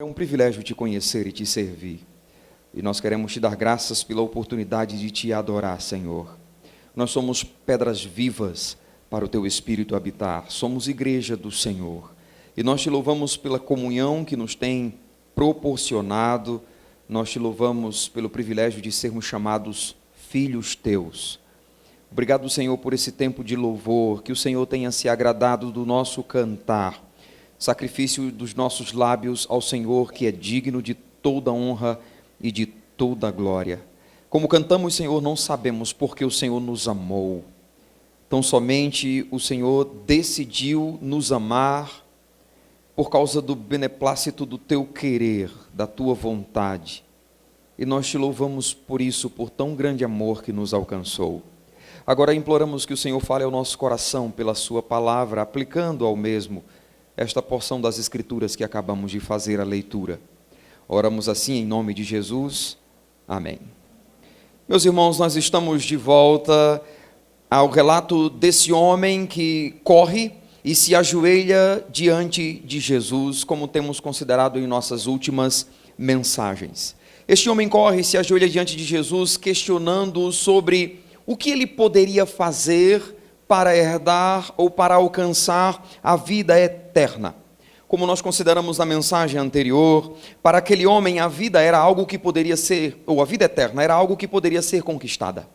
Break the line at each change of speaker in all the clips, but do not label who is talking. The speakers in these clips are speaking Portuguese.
É um privilégio te conhecer e te servir. E nós queremos te dar graças pela oportunidade de te adorar, Senhor. Nós somos pedras vivas para o teu Espírito habitar. Somos igreja do Senhor. E nós te louvamos pela comunhão que nos tem proporcionado. Nós te louvamos pelo privilégio de sermos chamados filhos teus. Obrigado, Senhor, por esse tempo de louvor. Que o Senhor tenha se agradado do nosso cantar. Sacrifício dos nossos lábios ao Senhor, que é digno de toda honra e de toda glória. Como cantamos, Senhor, não sabemos porque o Senhor nos amou. Tão somente o Senhor decidiu nos amar por causa do beneplácito do teu querer, da tua vontade. E nós te louvamos por isso, por tão grande amor que nos alcançou. Agora imploramos que o Senhor fale ao nosso coração pela sua palavra, aplicando ao mesmo esta porção das Escrituras que acabamos de fazer a leitura. Oramos assim em nome de Jesus. Amém. Meus irmãos, nós estamos de volta ao relato desse homem que corre e se ajoelha diante de Jesus, como temos considerado em nossas últimas mensagens. Este homem corre e se ajoelha diante de Jesus, questionando sobre o que ele poderia fazer para herdar ou para alcançar a vida eterna. Como nós consideramos na mensagem anterior, para aquele homem a vida era algo que poderia ser, ou a vida eterna era algo que poderia ser conquistada.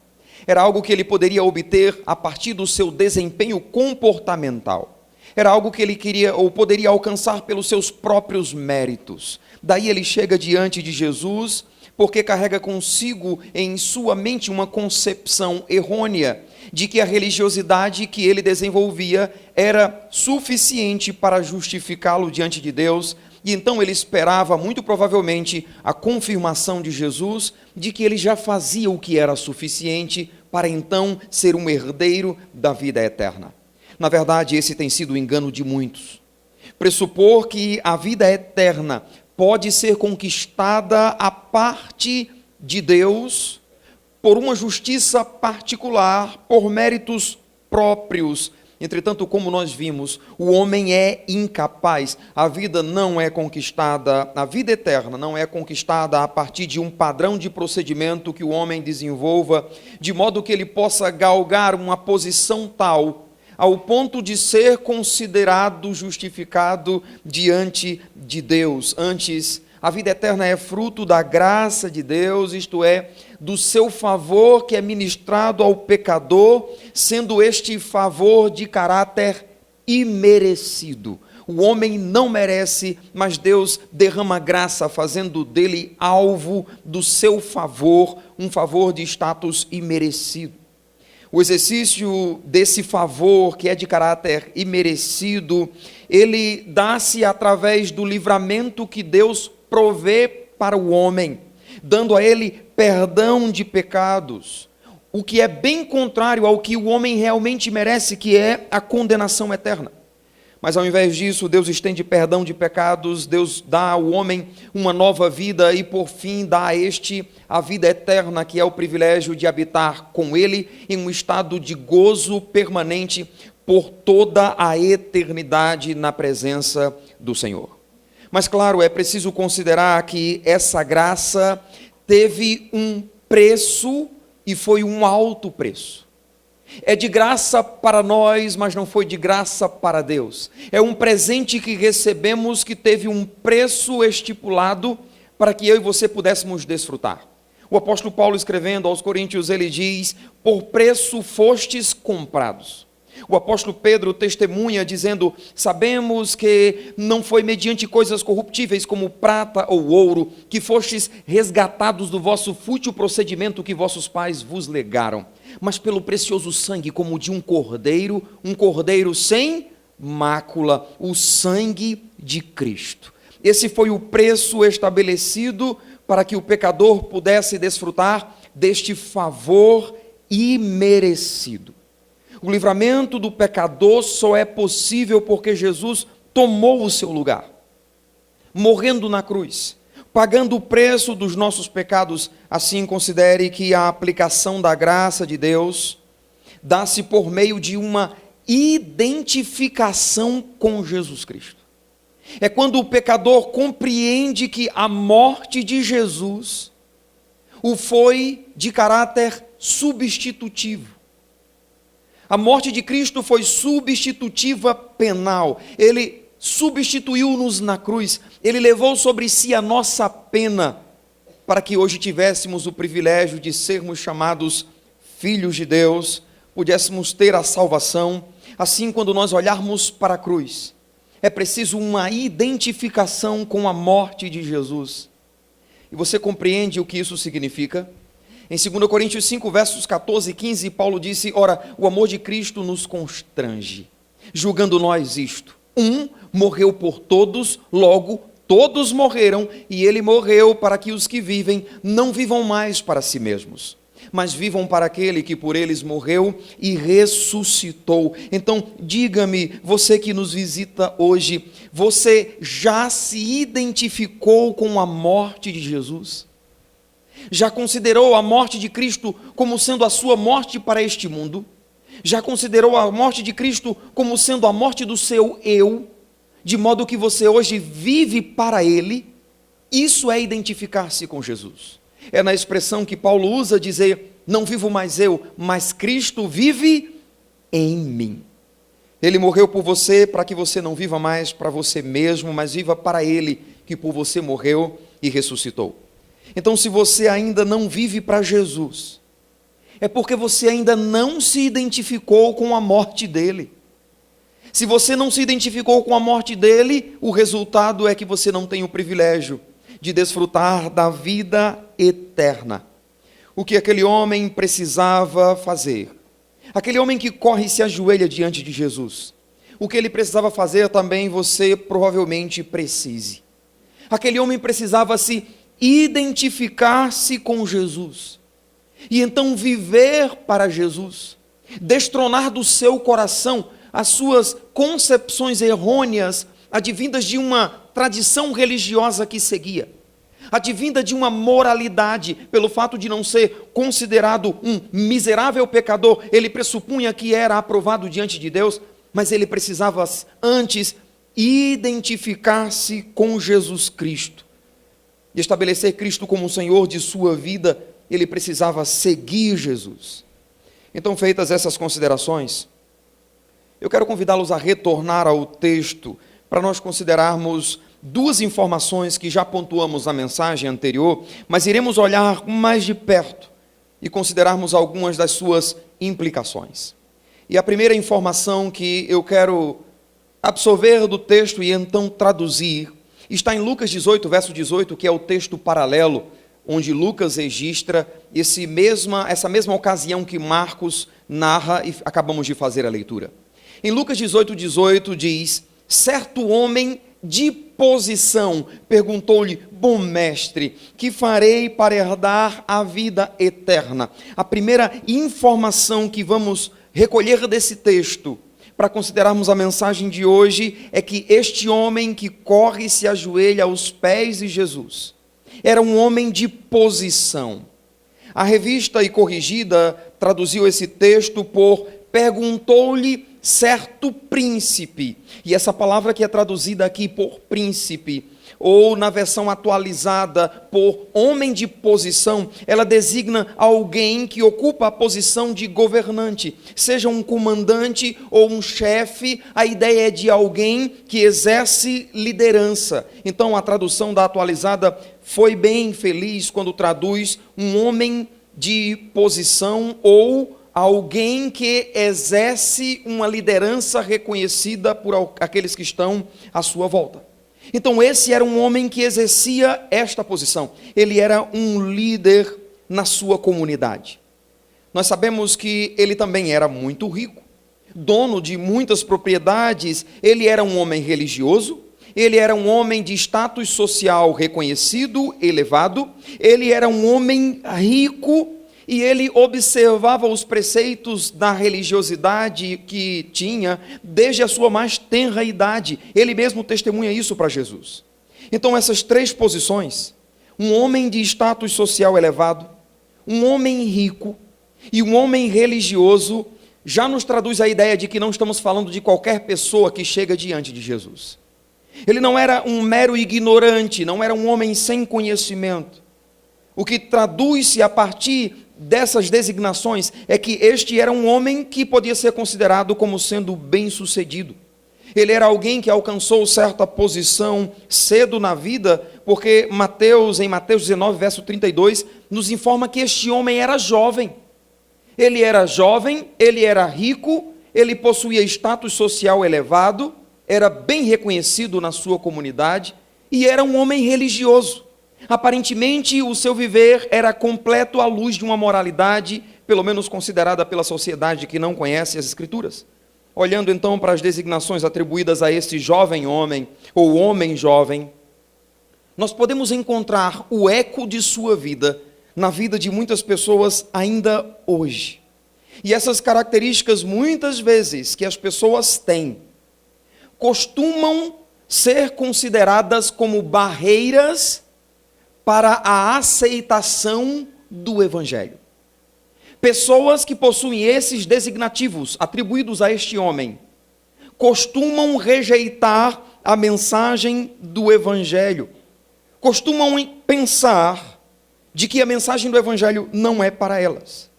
Era algo que ele poderia obter a partir do seu desempenho comportamental. Era algo que ele queria ou poderia alcançar pelos seus próprios méritos. Daí ele chega diante de Jesus, porque carrega consigo em sua mente uma concepção errônea de que a religiosidade que ele desenvolvia era suficiente para justificá-lo diante de Deus, e então ele esperava, muito provavelmente, a confirmação de Jesus de que ele já fazia o que era suficiente para então ser um herdeiro da vida eterna. Na verdade, esse tem sido o engano de muitos. Pressupor que a vida eterna pode ser conquistada a parte de Deus por uma justiça particular, por méritos próprios. Entretanto, como nós vimos, o homem é incapaz. A vida não é conquistada, a vida eterna não é conquistada a partir de um padrão de procedimento que o homem desenvolva, de modo que ele possa galgar uma posição tal ao ponto de ser considerado justificado diante de Deus. Antes, a vida eterna é fruto da graça de Deus, isto é, do seu favor que é ministrado ao pecador, sendo este favor de caráter imerecido. O homem não merece, mas Deus derrama graça, fazendo dele alvo do seu favor, um favor de status imerecido. O exercício desse favor, que é de caráter imerecido, ele dá-se através do livramento que Deus provê para o homem, dando a ele perdão de pecados, o que é bem contrário ao que o homem realmente merece, que é a condenação eterna. Mas ao invés disso, Deus estende perdão de pecados, Deus dá ao homem uma nova vida e por fim dá a este a vida eterna, que é o privilégio de habitar com Ele em um estado de gozo permanente por toda a eternidade na presença do Senhor. Mas claro, é preciso considerar que essa graça teve um preço e foi um alto preço. É de graça para nós, mas não foi de graça para Deus. É um presente que recebemos que teve um preço estipulado para que eu e você pudéssemos desfrutar. O apóstolo Paulo, escrevendo aos Coríntios, ele diz: por preço fostes comprados. O apóstolo Pedro testemunha dizendo: sabemos que não foi mediante coisas corruptíveis como prata ou ouro que fostes resgatados do vosso fútil procedimento que vossos pais vos legaram, mas pelo precioso sangue como de um cordeiro sem mácula, o sangue de Cristo. Esse foi o preço estabelecido para que o pecador pudesse desfrutar deste favor imerecido. O livramento do pecador só é possível porque Jesus tomou o seu lugar, morrendo na cruz, pagando o preço dos nossos pecados. Assim, considere que a aplicação da graça de Deus dá-se por meio de uma identificação com Jesus Cristo. É quando o pecador compreende que a morte de Jesus o foi de caráter substitutivo. A morte de Cristo foi substitutiva penal. Ele substituiu-nos na cruz. Ele levou sobre si a nossa pena, para que hoje tivéssemos o privilégio de sermos chamados filhos de Deus, pudéssemos ter a salvação. Assim, quando nós olharmos para a cruz, é preciso uma identificação com a morte de Jesus. E você compreende o que isso significa? Em 2 Coríntios 5, versos 14 e 15, Paulo disse: ora, o amor de Cristo nos constrange, julgando nós isto: um morreu por todos, logo todos morreram, e ele morreu para que os que vivem não vivam mais para si mesmos, mas vivam para aquele que por eles morreu e ressuscitou. Então, diga-me, você que nos visita hoje, você já se identificou com a morte de Jesus? Já considerou a morte de Cristo como sendo a sua morte para este mundo? Já considerou a morte de Cristo como sendo a morte do seu eu, de modo que você hoje vive para Ele? Isso é identificar-se com Jesus. É na expressão que Paulo usa dizer: não vivo mais eu, mas Cristo vive em mim. Ele morreu por você para que você não viva mais para você mesmo, mas viva para Ele, que por você morreu e ressuscitou. Então, se você ainda não vive para Jesus, é porque você ainda não se identificou com a morte dele. Se você não se identificou com a morte dele, o resultado é que você não tem o privilégio de desfrutar da vida eterna. O que aquele homem precisava fazer? Aquele homem que corre e se ajoelha diante de Jesus. O que ele precisava fazer também você provavelmente precise. Aquele homem precisava se identificar-se com Jesus. E então viver para Jesus. Destronar do seu coração as suas concepções errôneas, advindas de uma tradição religiosa que seguia, advinda de uma moralidade, pelo fato de não ser considerado um miserável pecador. Ele pressupunha que era aprovado diante de Deus, mas ele precisava antes identificar-se com Jesus Cristo, e estabelecer Cristo como o Senhor de sua vida. Ele precisava seguir Jesus. Então, feitas essas considerações, eu quero convidá-los a retornar ao texto para nós considerarmos duas informações que já pontuamos na mensagem anterior, mas iremos olhar mais de perto e considerarmos algumas das suas implicações. E a primeira informação que eu quero absorver do texto e então traduzir está em Lucas 18, verso 18, que é o texto paralelo, onde Lucas registra essa mesma ocasião que Marcos narra e acabamos de fazer a leitura. Em Lucas 18, 18 diz: certo homem de posição perguntou-lhe: bom mestre, que farei para herdar a vida eterna? A primeira informação que vamos recolher desse texto, para considerarmos a mensagem de hoje, é que este homem que corre e se ajoelha aos pés de Jesus, era um homem de posição. A Revista e Corrigida traduziu esse texto por: perguntou-lhe certo príncipe. E essa palavra que é traduzida aqui por príncipe, ou na versão atualizada por homem de posição, ela designa alguém que ocupa a posição de governante, seja um comandante ou um chefe. A ideia é de alguém que exerce liderança. Então a tradução da atualizada foi bem feliz quando traduz um homem de posição ou alguém que exerce uma liderança reconhecida por aqueles que estão à sua volta. Então esse era um homem que exercia esta posição. Ele era um líder na sua comunidade. Nós sabemos que ele também era muito rico, dono de muitas propriedades. Ele era um homem religioso, ele era um homem de status social reconhecido, elevado. Ele era um homem rico e ele observava os preceitos da religiosidade que tinha desde a sua mais tenra idade. Ele mesmo testemunha isso para Jesus. Então essas três posições, um homem de status social elevado, um homem rico e um homem religioso, já nos traduz a ideia de que não estamos falando de qualquer pessoa que chega diante de Jesus. Ele não era um mero ignorante, não era um homem sem conhecimento. O que traduz-se a partir dessas designações é que este era um homem que podia ser considerado como sendo bem-sucedido. Ele era alguém que alcançou certa posição cedo na vida, porque em Mateus 19, verso 32, nos informa que este homem era jovem. Ele era jovem, ele era rico, ele possuía status social elevado, era bem reconhecido na sua comunidade e era um homem religioso. Aparentemente, o seu viver era completo à luz de uma moralidade, pelo menos considerada pela sociedade que não conhece as Escrituras. Olhando então para as designações atribuídas a esse jovem homem, ou homem jovem, nós podemos encontrar o eco de sua vida na vida de muitas pessoas ainda hoje. E essas características, muitas vezes, que as pessoas têm, costumam ser consideradas como barreiras para a aceitação do Evangelho. Pessoas que possuem esses designativos atribuídos a este homem costumam rejeitar a mensagem do Evangelho, costumam pensar de que a mensagem do Evangelho não é para elas.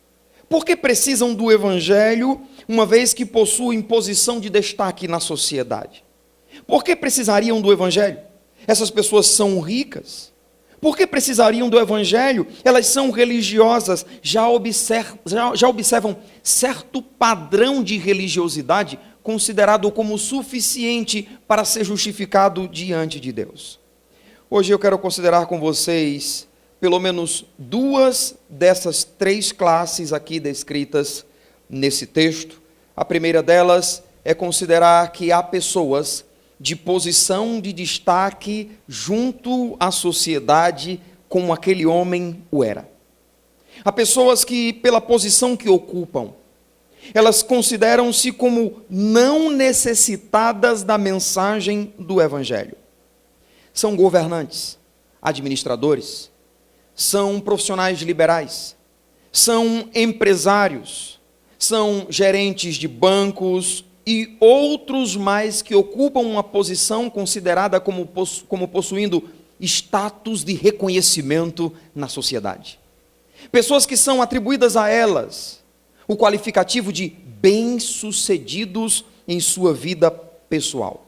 Por que precisam do Evangelho, uma vez que possuem posição de destaque na sociedade? Por que precisariam do Evangelho? Essas pessoas são ricas. Por que precisariam do Evangelho? Elas são religiosas, já observam certo padrão de religiosidade considerado como suficiente para ser justificado diante de Deus. Hoje eu quero considerar com vocês pelo menos duas dessas três classes aqui descritas nesse texto. A primeira delas é considerar que há pessoas de posição de destaque junto à sociedade como aquele homem o era. Há pessoas que, pela posição que ocupam, elas consideram-se como não necessitadas da mensagem do Evangelho. São governantes, administradores, são profissionais liberais, são empresários, são gerentes de bancos e outros mais que ocupam uma posição considerada como possuindo status de reconhecimento na sociedade. Pessoas que são atribuídas a elas o qualificativo de bem-sucedidos em sua vida pessoal.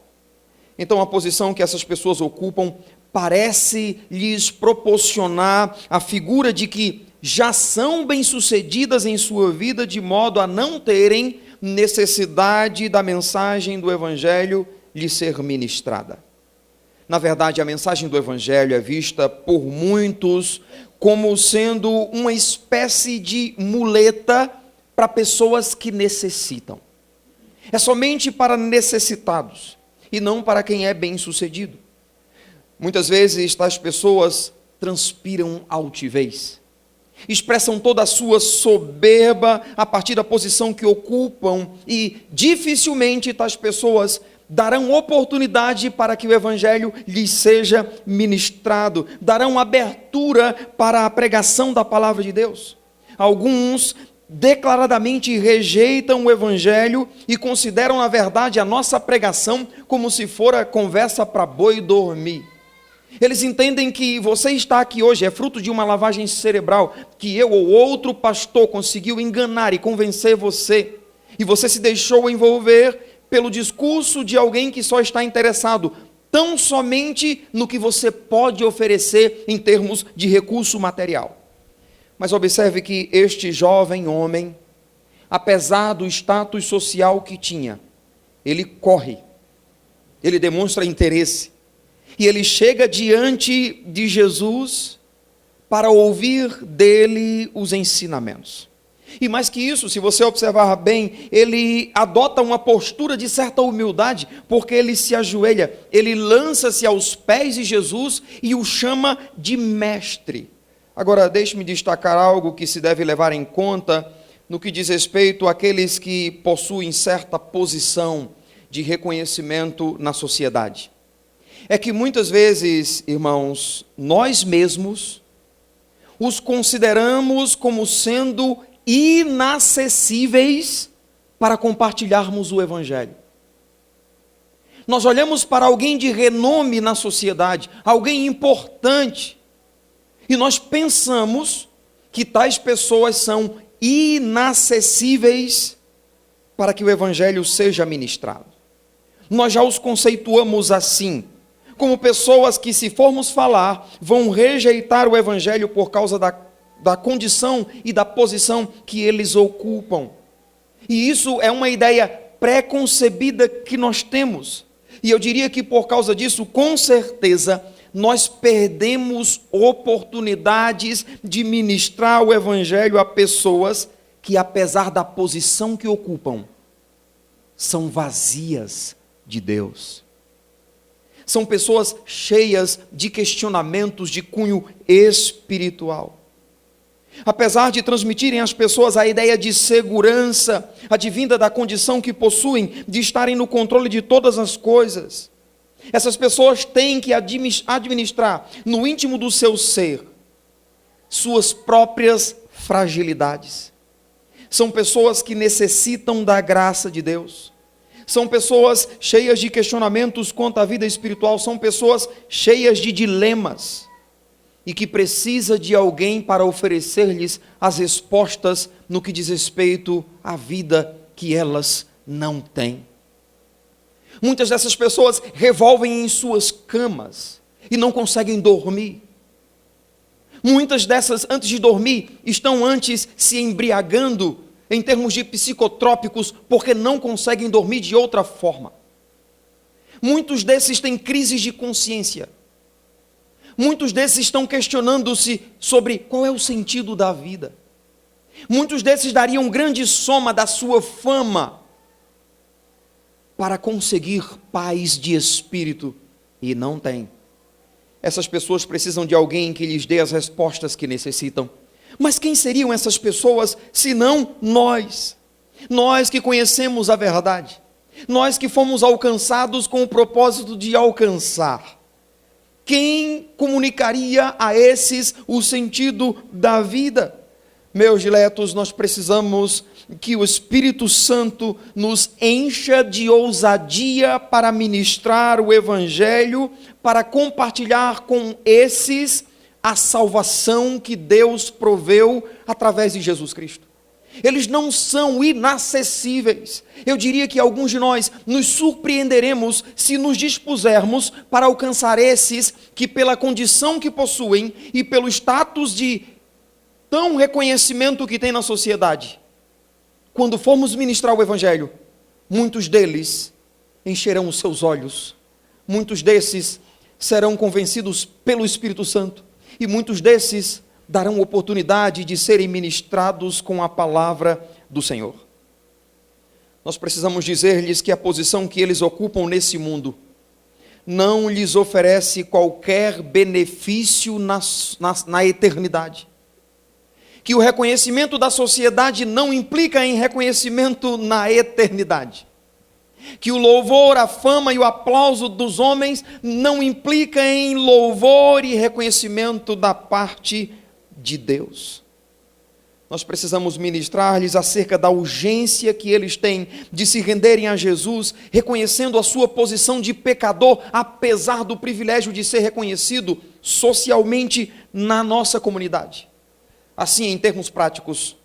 Então, a posição que essas pessoas ocupam parece lhes proporcionar a figura de que já são bem-sucedidas em sua vida, de modo a não terem necessidade da mensagem do Evangelho lhe ser ministrada. Na verdade, a mensagem do Evangelho é vista por muitos como sendo uma espécie de muleta para pessoas que necessitam. É somente para necessitados e não para quem é bem-sucedido. Muitas vezes tais pessoas transpiram altivez, expressam toda a sua soberba a partir da posição que ocupam e dificilmente tais pessoas darão oportunidade para que o Evangelho lhes seja ministrado, darão abertura para a pregação da palavra de Deus. Alguns declaradamente rejeitam o Evangelho e consideram, na verdade, a nossa pregação como se fora conversa para boi dormir. Eles entendem que você está aqui hoje é fruto de uma lavagem cerebral, que eu ou outro pastor conseguiu enganar e convencer você, e você se deixou envolver pelo discurso de alguém que só está interessado tão somente no que você pode oferecer em termos de recurso material. Mas observe que este jovem homem, apesar do status social que tinha, ele corre, ele demonstra interesse, e ele chega diante de Jesus para ouvir dele os ensinamentos. E mais que isso, se você observar bem, ele adota uma postura de certa humildade, porque ele se ajoelha, ele lança-se aos pés de Jesus e o chama de mestre. Agora, deixe-me destacar algo que se deve levar em conta no que diz respeito àqueles que possuem certa posição de reconhecimento na sociedade. É que muitas vezes, irmãos, nós mesmos os consideramos como sendo inacessíveis para compartilharmos o Evangelho. Nós olhamos para alguém de renome na sociedade, alguém importante, e nós pensamos que tais pessoas são inacessíveis para que o evangelho seja ministrado. Nós já os conceituamos assim, como pessoas que, se formos falar, vão rejeitar o evangelho por causa da condição e da posição que eles ocupam. E isso é uma ideia pré-concebida que nós temos. E eu diria que por causa disso, com certeza, nós perdemos oportunidades de ministrar o evangelho a pessoas que, apesar da posição que ocupam, são vazias de Deus. São pessoas cheias de questionamentos de cunho espiritual. Apesar de transmitirem às pessoas a ideia de segurança, advinda da condição que possuem, de estarem no controle de todas as coisas, essas pessoas têm que administrar no íntimo do seu ser suas próprias fragilidades. São pessoas que necessitam da graça de Deus. São pessoas cheias de questionamentos quanto à vida espiritual. São pessoas cheias de dilemas e que precisa de alguém para oferecer-lhes as respostas no que diz respeito à vida que elas não têm. Muitas dessas pessoas revolvem em suas camas e não conseguem dormir. Muitas dessas, antes de dormir, estão antes se embriagando em termos de psicotrópicos, porque não conseguem dormir de outra forma. Muitos desses têm crises de consciência. Muitos desses estão questionando-se sobre qual é o sentido da vida. Muitos desses dariam grande soma da sua fama para conseguir paz de espírito, e não têm. Essas pessoas precisam de alguém que lhes dê as respostas que necessitam. Mas quem seriam essas pessoas, senão nós? Nós que conhecemos a verdade. Nós que fomos alcançados com o propósito de alcançar. Quem comunicaria a esses o sentido da vida? Meus diletos, nós precisamos que o Espírito Santo nos encha de ousadia para ministrar o Evangelho, para compartilhar com esses a salvação que Deus proveu através de Jesus Cristo. Eles não são inacessíveis. Eu diria que alguns de nós nos surpreenderemos se nos dispusermos para alcançar esses que, pela condição que possuem e pelo status de tão reconhecimento que tem na sociedade, quando formos ministrar o Evangelho, muitos deles encherão os seus olhos, muitos desses serão convencidos pelo Espírito Santo, e muitos desses darão oportunidade de serem ministrados com a palavra do Senhor. Nós precisamos dizer-lhes que a posição que eles ocupam nesse mundo não lhes oferece qualquer benefício na eternidade. Que o reconhecimento da sociedade não implica em reconhecimento na eternidade. Que o louvor, a fama e o aplauso dos homens não implica em louvor e reconhecimento da parte de Deus. Nós precisamos ministrar-lhes acerca da urgência que eles têm de se renderem a Jesus, reconhecendo a sua posição de pecador, apesar do privilégio de ser reconhecido socialmente na nossa comunidade. Assim, em termos práticos,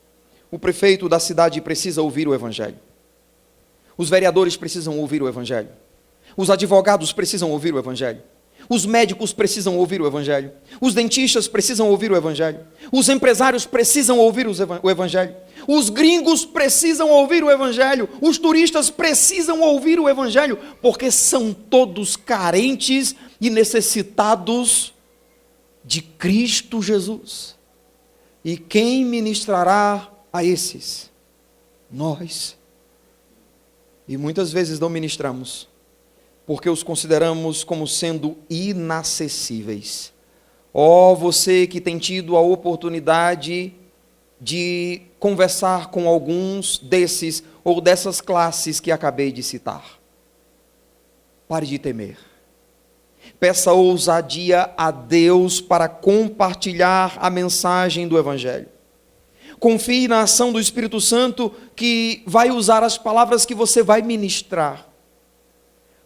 o prefeito da cidade precisa ouvir o Evangelho. Os vereadores precisam ouvir o Evangelho. Os advogados precisam ouvir o Evangelho. Os médicos precisam ouvir o Evangelho. Os dentistas precisam ouvir o Evangelho. Os empresários precisam ouvir o Evangelho. Os gringos precisam ouvir o Evangelho. Os turistas precisam ouvir o Evangelho, porque são todos carentes e necessitados de Cristo Jesus. E quem ministrará a esses? Nós. E muitas vezes não ministramos, porque os consideramos como sendo inacessíveis. Ó, você que tem tido a oportunidade de conversar com alguns desses ou dessas classes que acabei de citar. Pare de temer. Peça ousadia a Deus para compartilhar a mensagem do Evangelho. Confie na ação do Espírito Santo, que vai usar as palavras que você vai ministrar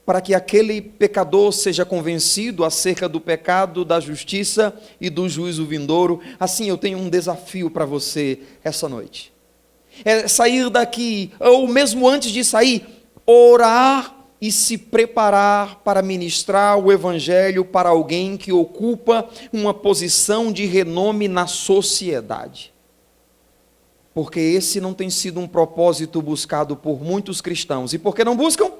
para que aquele pecador seja convencido acerca do pecado, da justiça e do juízo vindouro. Assim, eu tenho um desafio para você essa noite. É sair daqui, ou mesmo antes de sair, orar e se preparar para ministrar o Evangelho para alguém que ocupa uma posição de renome na sociedade. Porque esse não tem sido um propósito buscado por muitos cristãos. E por que não buscam?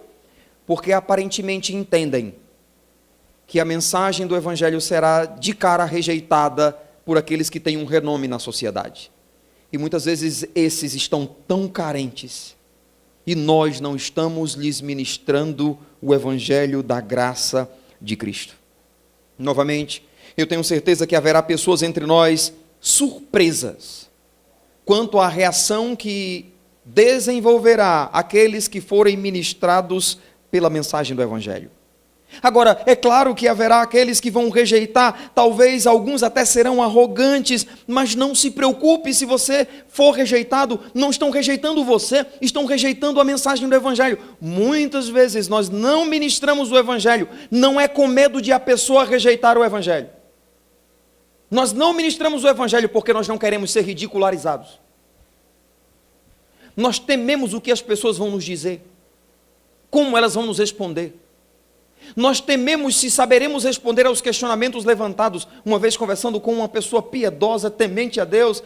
Porque aparentemente entendem que a mensagem do Evangelho será de cara rejeitada por aqueles que têm um renome na sociedade. E muitas vezes esses estão tão carentes e nós não estamos lhes ministrando o Evangelho da graça de Cristo. Novamente, eu tenho certeza que haverá pessoas entre nós surpresas quanto à reação que desenvolverá aqueles que forem ministrados pela mensagem do Evangelho. Agora, é claro que haverá aqueles que vão rejeitar, talvez alguns até serão arrogantes, mas não se preocupe se você for rejeitado, não estão rejeitando você, estão rejeitando a mensagem do Evangelho. Muitas vezes nós não ministramos o Evangelho, não é com medo de a pessoa rejeitar o Evangelho. Nós não ministramos o Evangelho porque nós não queremos ser ridicularizados. Nós tememos o que as pessoas vão nos dizer, como elas vão nos responder. Nós tememos se saberemos responder aos questionamentos levantados. Uma vez conversando com uma pessoa piedosa, temente a Deus,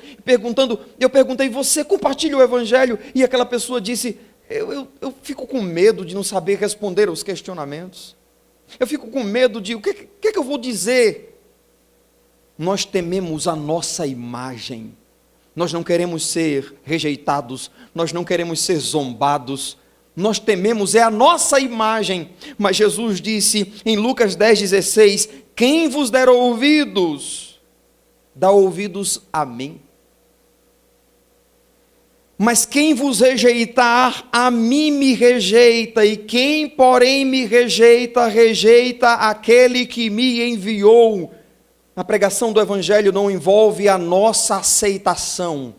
eu perguntei, você compartilha o Evangelho? E aquela pessoa disse, eu fico com medo de não saber responder aos questionamentos. Eu fico com medo de, o que eu vou dizer? Nós tememos a nossa imagem. Nós não queremos ser rejeitados, nós não queremos ser zombados. Nós tememos é a nossa imagem, mas Jesus disse em Lucas 10,16, quem vos der ouvidos, dá ouvidos a mim. Mas quem vos rejeitar, a mim me rejeita, e quem porém me rejeita, rejeita aquele que me enviou. A pregação do Evangelho não envolve a nossa aceitação,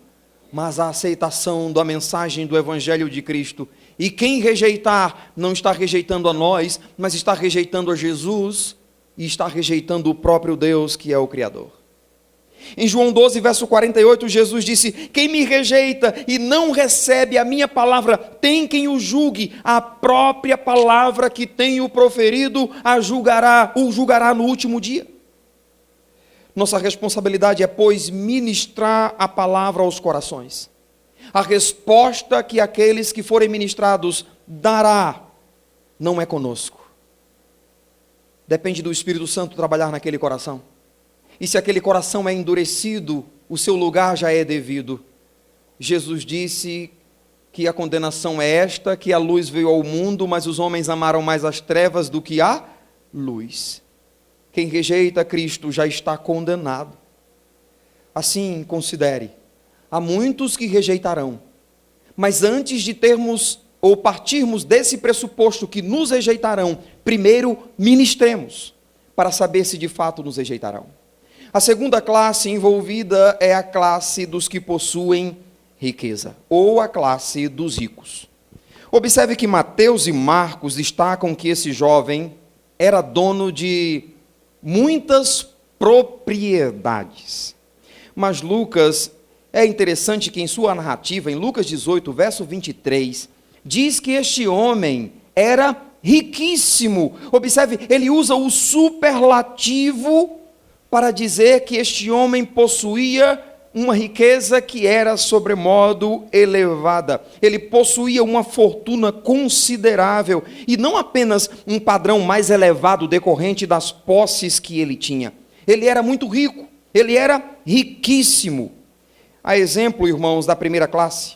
mas a aceitação da mensagem do Evangelho de Cristo. E quem rejeitar, não está rejeitando a nós, mas está rejeitando a Jesus e está rejeitando o próprio Deus que é o Criador. Em João 12, verso 48, Jesus disse, quem me rejeita e não recebe a minha palavra, tem quem o julgue, a própria palavra que tenho proferido o julgará no último dia. Nossa responsabilidade é, pois, ministrar a palavra aos corações. A resposta que aqueles que forem ministrados dará, não é conosco. Depende do Espírito Santo trabalhar naquele coração. E se aquele coração é endurecido, o seu lugar já é devido. Jesus disse que a condenação é esta, que a luz veio ao mundo, mas os homens amaram mais as trevas do que a luz. Quem rejeita Cristo já está condenado. Assim, considere. Há muitos que rejeitarão, mas antes de termos ou partirmos desse pressuposto que nos rejeitarão, primeiro ministremos, para saber se de fato nos rejeitarão. A segunda classe envolvida é a classe dos que possuem riqueza, ou a classe dos ricos. Observe que Mateus e Marcos destacam que esse jovem era dono de muitas propriedades, mas Lucas, é interessante que em sua narrativa, em Lucas 18, verso 23, diz que este homem era riquíssimo. Observe, ele usa o superlativo para dizer que este homem possuía uma riqueza que era sobremodo elevada. Ele possuía uma fortuna considerável, e não apenas um padrão mais elevado decorrente das posses que ele tinha. Ele era muito rico, ele era riquíssimo. A exemplo, irmãos, da primeira classe,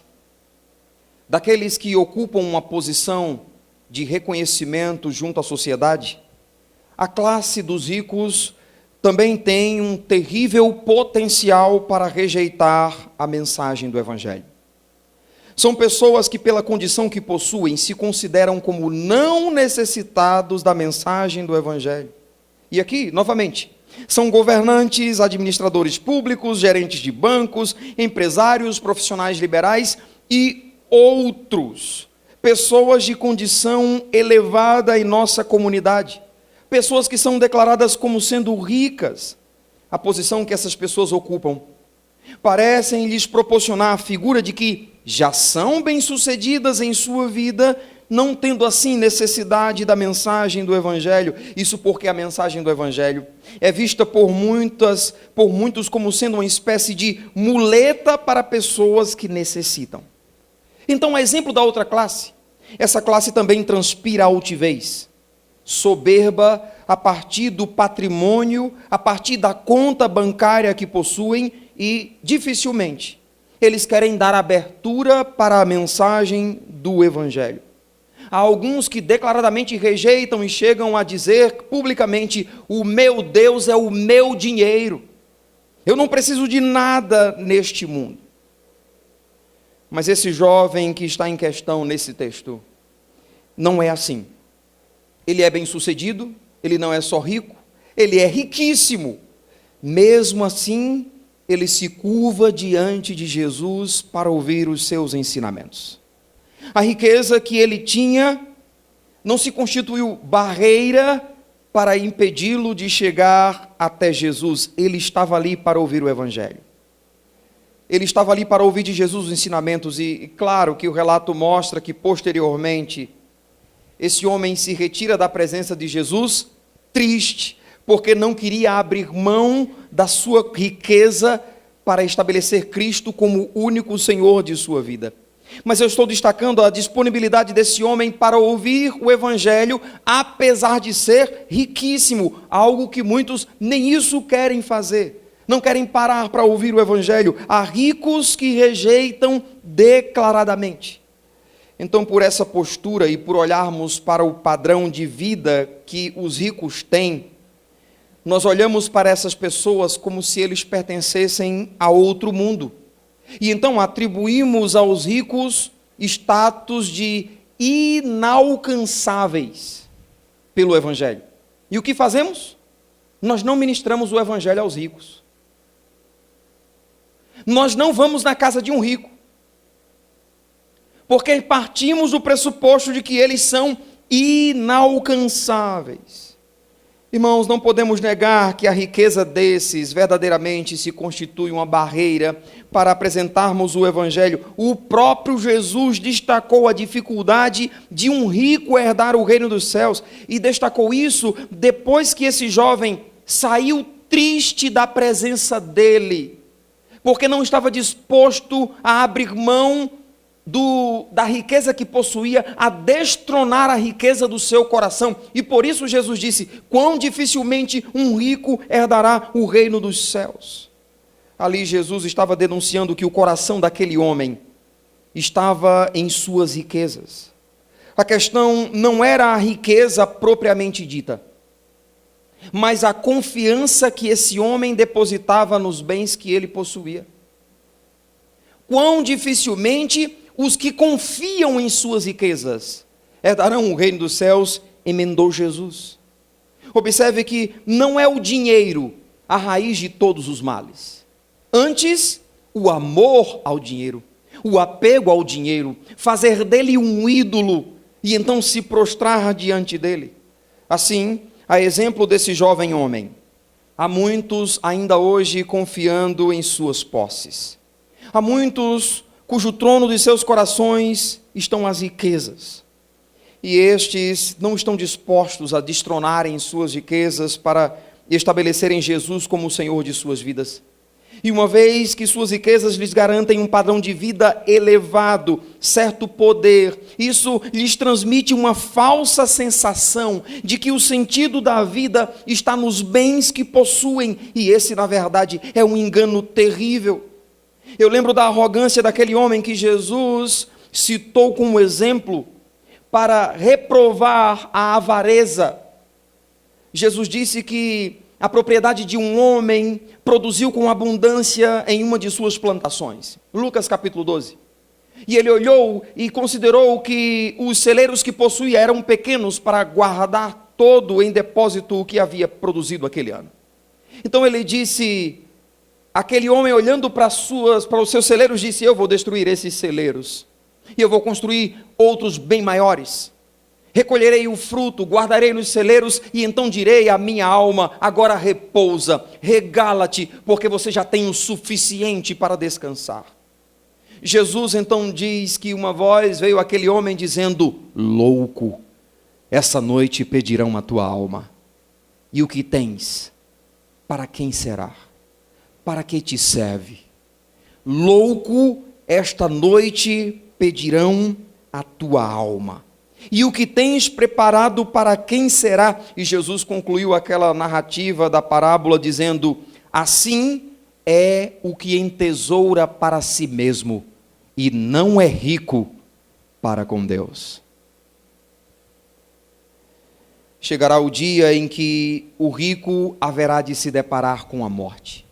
daqueles que ocupam uma posição de reconhecimento junto à sociedade, a classe dos ricos também tem um terrível potencial para rejeitar a mensagem do Evangelho. São pessoas que, pela condição que possuem, se consideram como não necessitados da mensagem do Evangelho. E aqui, novamente, são governantes, administradores públicos, gerentes de bancos, empresários, profissionais liberais e outros. pessoas de condição elevada em nossa comunidade, pessoas que são declaradas como sendo ricas. A posição que essas pessoas ocupam parecem lhes proporcionar a figura de que já são bem-sucedidas em sua vida, não tendo assim necessidade da mensagem do Evangelho. Isso porque a mensagem do Evangelho é vista por muitos como sendo uma espécie de muleta para pessoas que necessitam. Então, a exemplo da outra classe, essa classe também transpira altivez, soberba a partir do patrimônio, a partir da conta bancária que possuem, e dificilmente eles querem dar abertura para a mensagem do Evangelho. Há alguns que declaradamente rejeitam e chegam a dizer publicamente: o meu Deus é o meu dinheiro, eu não preciso de nada neste mundo. Mas esse jovem que está em questão nesse texto não é assim. Ele é bem-sucedido, ele não é só rico, ele é riquíssimo. Mesmo assim, ele se curva diante de Jesus para ouvir os seus ensinamentos. A riqueza que ele tinha não se constituiu barreira para impedi-lo de chegar até Jesus. Ele estava ali para ouvir o Evangelho. Ele estava ali para ouvir de Jesus os ensinamentos, e claro que o relato mostra que posteriormente esse homem se retira da presença de Jesus triste, porque não queria abrir mão da sua riqueza para estabelecer Cristo como único Senhor de sua vida. Mas eu estou destacando a disponibilidade desse homem para ouvir o Evangelho, apesar de ser riquíssimo, algo que muitos nem isso querem fazer. Não querem parar para ouvir o Evangelho. Há ricos que rejeitam declaradamente. Então, por essa postura e por olharmos para o padrão de vida que os ricos têm, nós olhamos para essas pessoas como se eles pertencessem a outro mundo. E então atribuímos aos ricos status de inalcançáveis pelo Evangelho. E o que fazemos? Nós não ministramos o Evangelho aos ricos. Nós não vamos na casa de um rico, porque partimos do pressuposto de que eles são inalcançáveis. Irmãos, não podemos negar que a riqueza desses verdadeiramente se constitui uma barreira para apresentarmos o Evangelho. O próprio Jesus destacou a dificuldade de um rico herdar o reino dos céus, e destacou isso depois que esse jovem saiu triste da presença dele, porque não estava disposto a abrir mão da riqueza que possuía, a destronar a riqueza do seu coração. E por isso Jesus disse: quão dificilmente um rico herdará o reino dos céus. Ali Jesus estava denunciando que o coração daquele homem estava em suas riquezas. A questão não era a riqueza propriamente dita, mas a confiança que esse homem depositava nos bens que ele possuía. Quão dificilmente os que confiam em suas riquezas herdarão o reino dos céus, emendou Jesus. Observe que não é o dinheiro a raiz de todos os males. Antes, o amor ao dinheiro, o apego ao dinheiro, fazer dele um ídolo e então se prostrar diante dele. Assim, a exemplo desse jovem homem, há muitos ainda hoje confiando em suas posses. Há muitos cujo trono de seus corações estão as riquezas. E estes não estão dispostos a destronarem suas riquezas para estabelecerem Jesus como o Senhor de suas vidas. E uma vez que suas riquezas lhes garantem um padrão de vida elevado, certo poder, isso lhes transmite uma falsa sensação de que o sentido da vida está nos bens que possuem, e esse, na verdade, é um engano terrível. Eu lembro da arrogância daquele homem que Jesus citou como exemplo para reprovar a avareza. Jesus disse que a propriedade de um homem produziu com abundância em uma de suas plantações. Lucas capítulo 12. E ele olhou e considerou que os celeiros que possuía eram pequenos para guardar todo em depósito o que havia produzido aquele ano. Então ele disse... Aquele homem, olhando para os seus celeiros, disse: eu vou destruir esses celeiros e eu vou construir outros bem maiores. Recolherei o fruto, guardarei nos celeiros, e então direi à minha alma: agora repousa, regala-te, porque você já tem o suficiente para descansar. Jesus então diz que uma voz veio àquele homem dizendo: louco, essa noite pedirão a tua alma, e o que tens, para quem será? Para que te serve? Louco, esta noite pedirão a tua alma. E o que tens preparado, para quem será? E Jesus concluiu aquela narrativa da parábola dizendo: assim é o que entesoura para si mesmo, e não é rico para com Deus. Chegará o dia em que o rico haverá de se deparar com a morte.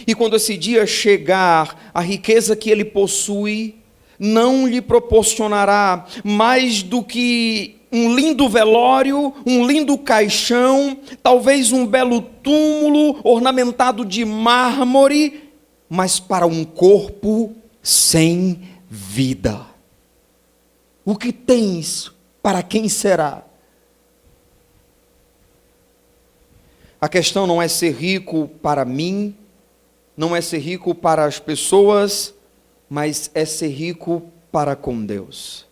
E quando esse dia chegar, a riqueza que ele possui não lhe proporcionará mais do que um lindo velório, um lindo caixão, talvez um belo túmulo ornamentado de mármore, mas para um corpo sem vida. O que tens, para quem será? A questão não é ser rico para mim, não é ser rico para as pessoas, mas é ser rico para com Deus.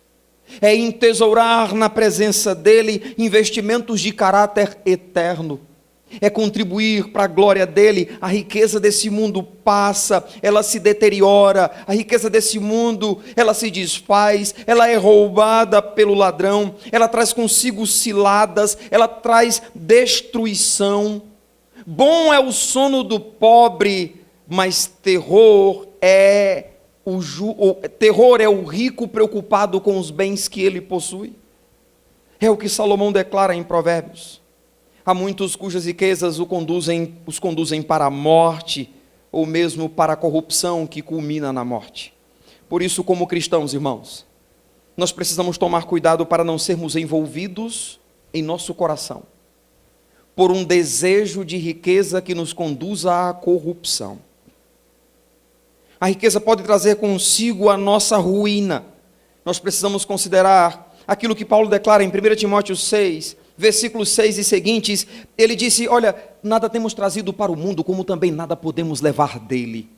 É entesourar na presença dEle investimentos de caráter eterno. É contribuir para a glória dEle. A riqueza desse mundo passa, ela se deteriora. A riqueza desse mundo, ela se desfaz, ela é roubada pelo ladrão, ela traz consigo ciladas, ela traz destruição. Bom é o sono do pobre, mas terror é o rico preocupado com os bens que ele possui. É o que Salomão declara em Provérbios. Há muitos cujas riquezas os conduzem para a morte, ou mesmo para a corrupção que culmina na morte. Por isso, como cristãos, irmãos, nós precisamos tomar cuidado para não sermos envolvidos em nosso coração por um desejo de riqueza que nos conduza à corrupção. A riqueza pode trazer consigo a nossa ruína. Nós precisamos considerar aquilo que Paulo declara em 1 Timóteo 6, versículos 6 e seguintes. Ele disse: olha, nada temos trazido para o mundo, como também nada podemos levar dele.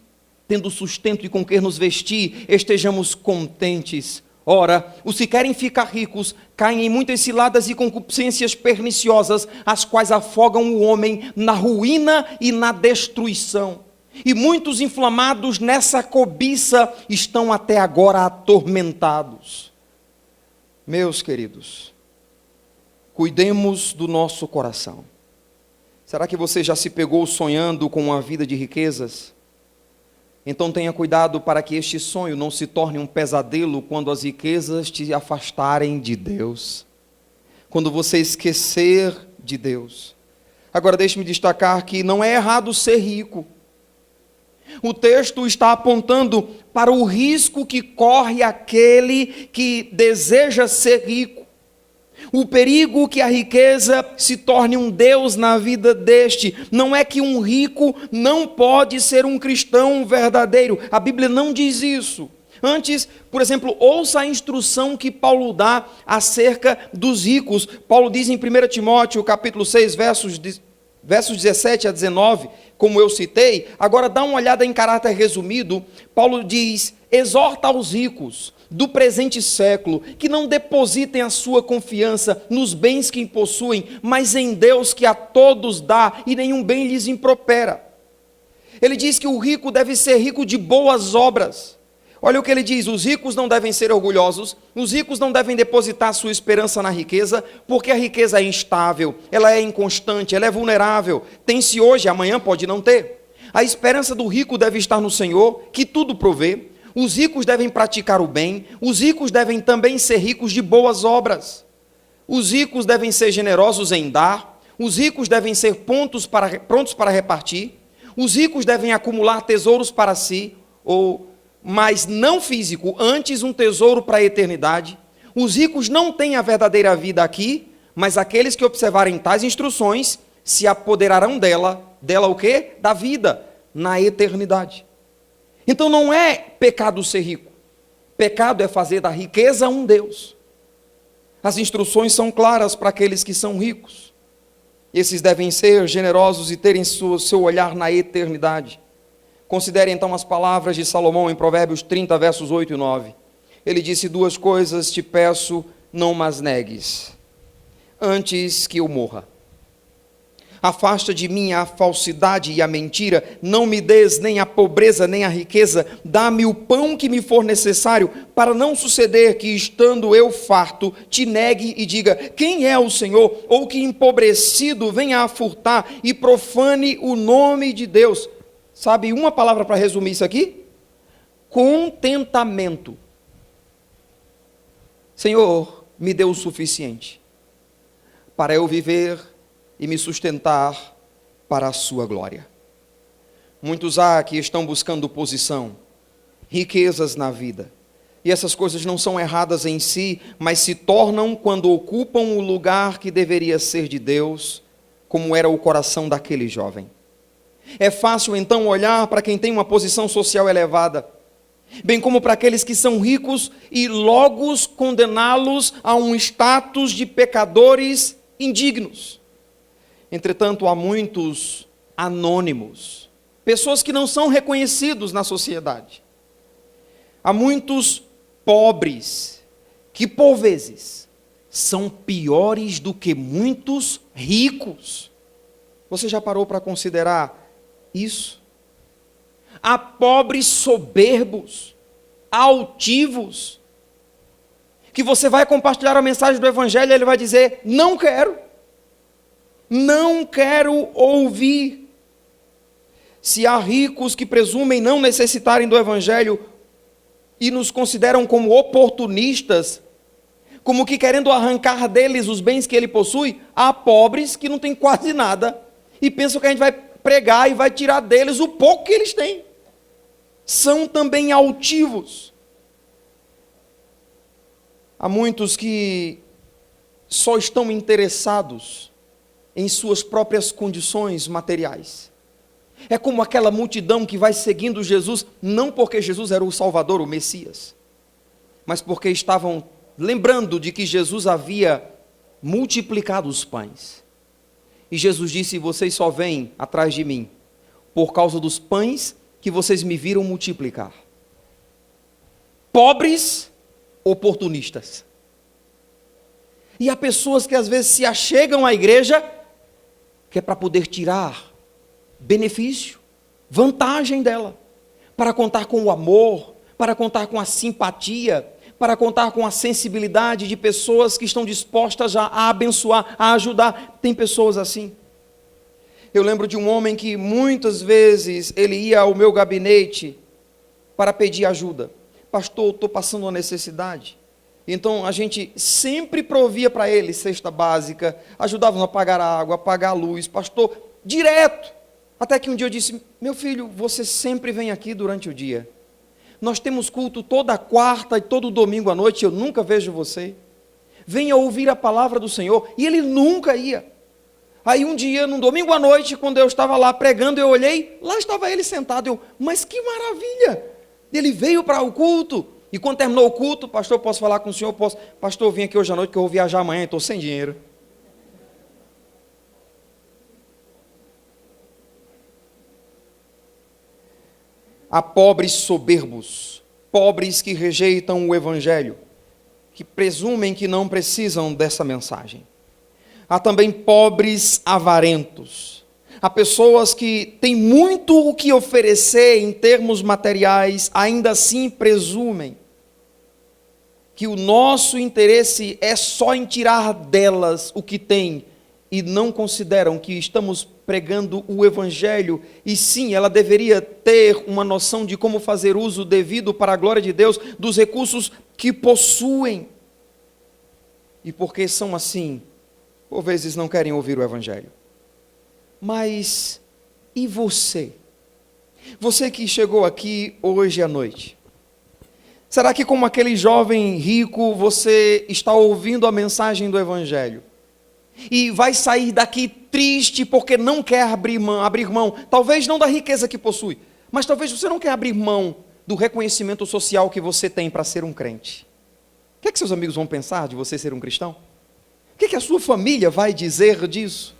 Tendo sustento e com que nos vestir, estejamos contentes. Ora, os que querem ficar ricos caem em muitas ciladas e concupiscências perniciosas, as quais afogam o homem na ruína e na destruição. E muitos inflamados nessa cobiça estão até agora atormentados. Meus queridos, cuidemos do nosso coração. Será que você já se pegou sonhando com uma vida de riquezas? Então tenha cuidado para que este sonho não se torne um pesadelo quando as riquezas te afastarem de Deus, quando você esquecer de Deus. Agora deixe-me destacar que não é errado ser rico. O texto está apontando para o risco que corre aquele que deseja ser rico. O perigo que a riqueza se torne um Deus na vida deste. Não é que um rico não pode ser um cristão verdadeiro. A Bíblia não diz isso. Antes, por exemplo, ouça a instrução que Paulo dá acerca dos ricos. Paulo diz em 1 Timóteo, capítulo 6, versos 17 a 19, como eu citei. Agora dá uma olhada em caráter resumido. Paulo diz: exorta aos ricos do presente século que não depositem a sua confiança nos bens que possuem, mas em Deus que a todos dá e nenhum bem lhes impropera. Ele diz que o rico deve ser rico de boas obras. Olha o que ele diz: os ricos não devem ser orgulhosos, os ricos não devem depositar sua esperança na riqueza, porque a riqueza é instável, ela é inconstante, ela é vulnerável, tem-se hoje, amanhã pode não ter. A esperança do rico deve estar no Senhor, que tudo provê. Os ricos devem praticar o bem, os ricos devem também ser ricos de boas obras. Os ricos devem ser generosos em dar, os ricos devem ser prontos para repartir, os ricos devem acumular tesouros para si, mas não físico, antes um tesouro para a eternidade. Os ricos não têm a verdadeira vida aqui, mas aqueles que observarem tais instruções se apoderarão dela o quê? Da vida, na eternidade. Então não é pecado ser rico. Pecado é fazer da riqueza um Deus. As instruções são claras para aqueles que são ricos. Esses devem ser generosos e terem seu olhar na eternidade. Considere então as palavras de Salomão em Provérbios 30, versos 8 e 9. Ele disse: 2 coisas te peço, não mas negues, antes que eu morra. Afasta de mim a falsidade e a mentira, não me des nem a pobreza nem a riqueza, dá-me o pão que me for necessário, para não suceder que, estando eu farto, te negue e diga: quem é o Senhor? Ou que empobrecido venha a furtar e profane o nome de Deus. Sabe uma palavra para resumir isso aqui? Contentamento. Senhor, me dê o suficiente para eu viver e me sustentar para a sua glória. Muitos há que estão buscando posição, riquezas na vida, e essas coisas não são erradas em si, mas se tornam quando ocupam o lugar que deveria ser de Deus, como era o coração daquele jovem. É fácil então olhar para quem tem uma posição social elevada, bem como para aqueles que são ricos, e logo condená-los a um status de pecadores indignos. Entretanto, há muitos anônimos, pessoas que não são reconhecidos na sociedade. Há muitos pobres que, por vezes, são piores do que muitos ricos. Você já parou para considerar isso? Há pobres soberbos, altivos, que você vai compartilhar a mensagem do Evangelho e ele vai dizer: não quero ouvir. Se há ricos que presumem não necessitarem do Evangelho e nos consideram como oportunistas, como que querendo arrancar deles os bens que ele possui, há pobres que não têm quase nada e pensam que a gente vai pregar e vai tirar deles o pouco que eles têm. São também altivos. Há muitos que só estão interessados em suas próprias condições materiais. É como aquela multidão que vai seguindo Jesus, não porque Jesus era o Salvador, o Messias, mas porque estavam lembrando de que Jesus havia multiplicado os pães. E Jesus disse: vocês só vêm atrás de mim por causa dos pães que vocês me viram multiplicar. Pobres oportunistas. E há pessoas que às vezes se achegam à igreja que é para poder tirar benefício, vantagem dela, para contar com o amor, para contar com a simpatia, para contar com a sensibilidade de pessoas que estão dispostas a abençoar, a ajudar. Tem pessoas assim. Eu lembro de um homem que muitas vezes ele ia ao meu gabinete para pedir ajuda. Pastor, eu estou passando uma necessidade. Então a gente sempre provia para ele cesta básica, ajudávamos a pagar a água, a pagar a luz, pastor, direto. Até que um dia eu disse: meu filho, você sempre vem aqui durante o dia. Nós temos culto toda quarta e todo domingo à noite, eu nunca vejo você. Venha ouvir a palavra do Senhor. E ele nunca ia. Aí um dia, num domingo à noite, quando eu estava lá pregando, eu olhei, lá estava ele sentado. Eu: mas que maravilha! Ele veio para o culto. E quando terminou o culto: pastor, posso falar com o senhor? Posso. Pastor, eu vim aqui hoje à noite que eu vou viajar amanhã e estou sem dinheiro. Há pobres soberbos, pobres que rejeitam o Evangelho, que presumem que não precisam dessa mensagem. Há também pobres avarentos. Há pessoas que têm muito o que oferecer em termos materiais, ainda assim presumem que o nosso interesse é só em tirar delas o que tem, e não consideram que estamos pregando o Evangelho, e sim, ela deveria ter uma noção de como fazer uso devido para a glória de Deus dos recursos que possuem. E porque são assim, por vezes não querem ouvir o Evangelho. Mas e você? Você que chegou aqui hoje à noite, será que como aquele jovem rico você está ouvindo a mensagem do Evangelho e vai sair daqui triste porque não quer abrir mão, talvez não da riqueza que possui, mas talvez você não quer abrir mão do reconhecimento social que você tem para ser um crente. O que é que seus amigos vão pensar de você ser um cristão? O que é que a sua família vai dizer disso?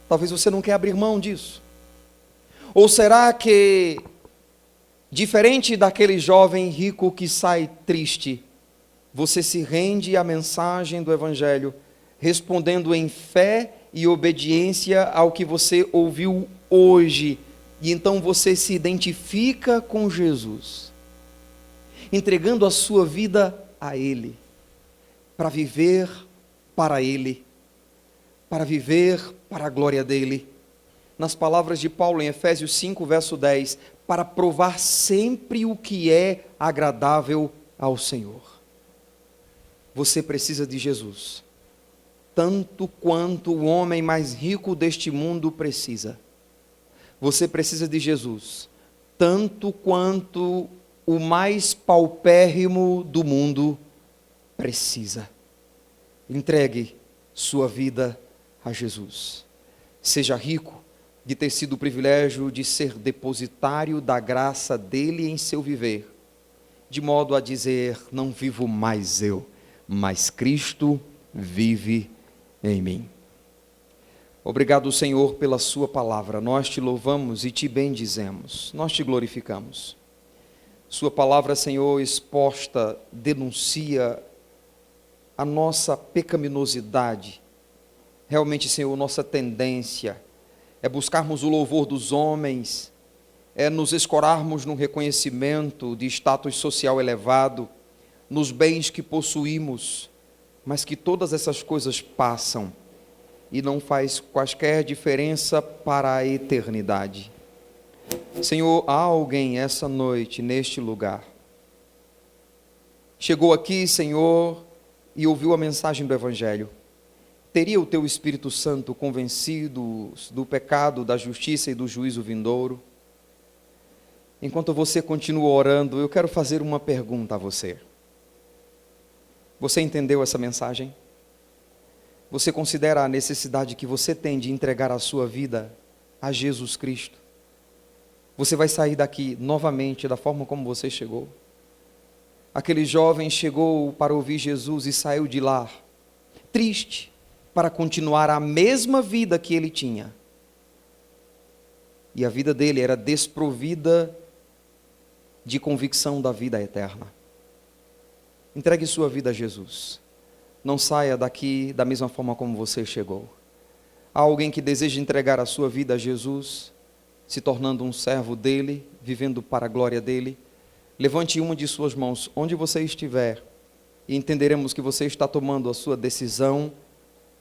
Talvez você não quer abrir mão disso. Ou será que, diferente daquele jovem rico que sai triste, você se rende à mensagem do Evangelho, respondendo em fé e obediência ao que você ouviu hoje, e então você se identifica com Jesus, entregando a sua vida a Ele, para viver para Ele, para viver para a glória dEle. Nas palavras de Paulo em Efésios 5, verso 10, para provar sempre o que é agradável ao Senhor. Você precisa de Jesus, tanto quanto o homem mais rico deste mundo precisa. Você precisa de Jesus, tanto quanto o mais paupérrimo do mundo precisa. Entregue sua vida a Jesus. Seja rico de ter sido o privilégio de ser depositário da graça dele em seu viver, de modo a dizer: não vivo mais eu, mas Cristo vive em mim. Obrigado, Senhor, pela sua palavra. Nós te louvamos e te bendizemos. Nós te glorificamos. Sua palavra, Senhor, exposta, denuncia a nossa pecaminosidade. Realmente, Senhor, nossa tendência é buscarmos o louvor dos homens, é nos escorarmos num reconhecimento de status social elevado, nos bens que possuímos, mas que todas essas coisas passam e não faz quaisquer diferença para a eternidade. Senhor, há alguém essa noite neste lugar, chegou aqui, Senhor, e ouviu a mensagem do Evangelho. Teria o teu Espírito Santo convencido do pecado, da justiça e do juízo vindouro? Enquanto você continua orando, eu quero fazer uma pergunta a você. Você entendeu essa mensagem? Você considera a necessidade que você tem de entregar a sua vida a Jesus Cristo? Você vai sair daqui novamente da forma como você chegou? Aquele jovem chegou para ouvir Jesus e saiu de lá triste, para continuar a mesma vida que ele tinha. E a vida dele era desprovida de convicção da vida eterna. Entregue sua vida a Jesus. Não saia daqui da mesma forma como você chegou. Há alguém que deseja entregar a sua vida a Jesus, se tornando um servo dele, vivendo para a glória dele? Levante uma de suas mãos, onde você estiver, e entenderemos que você está tomando a sua decisão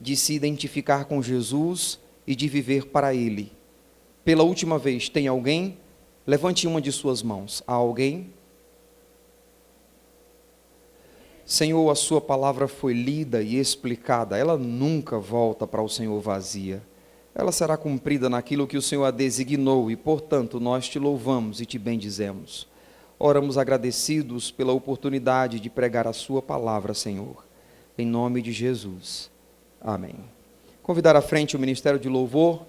de se identificar com Jesus e de viver para Ele. Pela última vez, tem alguém? Levante uma de suas mãos. Há alguém? Senhor, a sua palavra foi lida e explicada. Ela nunca volta para o Senhor vazia. Ela será cumprida naquilo que o Senhor a designou e, portanto, nós te louvamos e te bendizemos. Oramos agradecidos pela oportunidade de pregar a sua palavra, Senhor. Em nome de Jesus. Amém. Convidar à frente o Ministério de Louvor.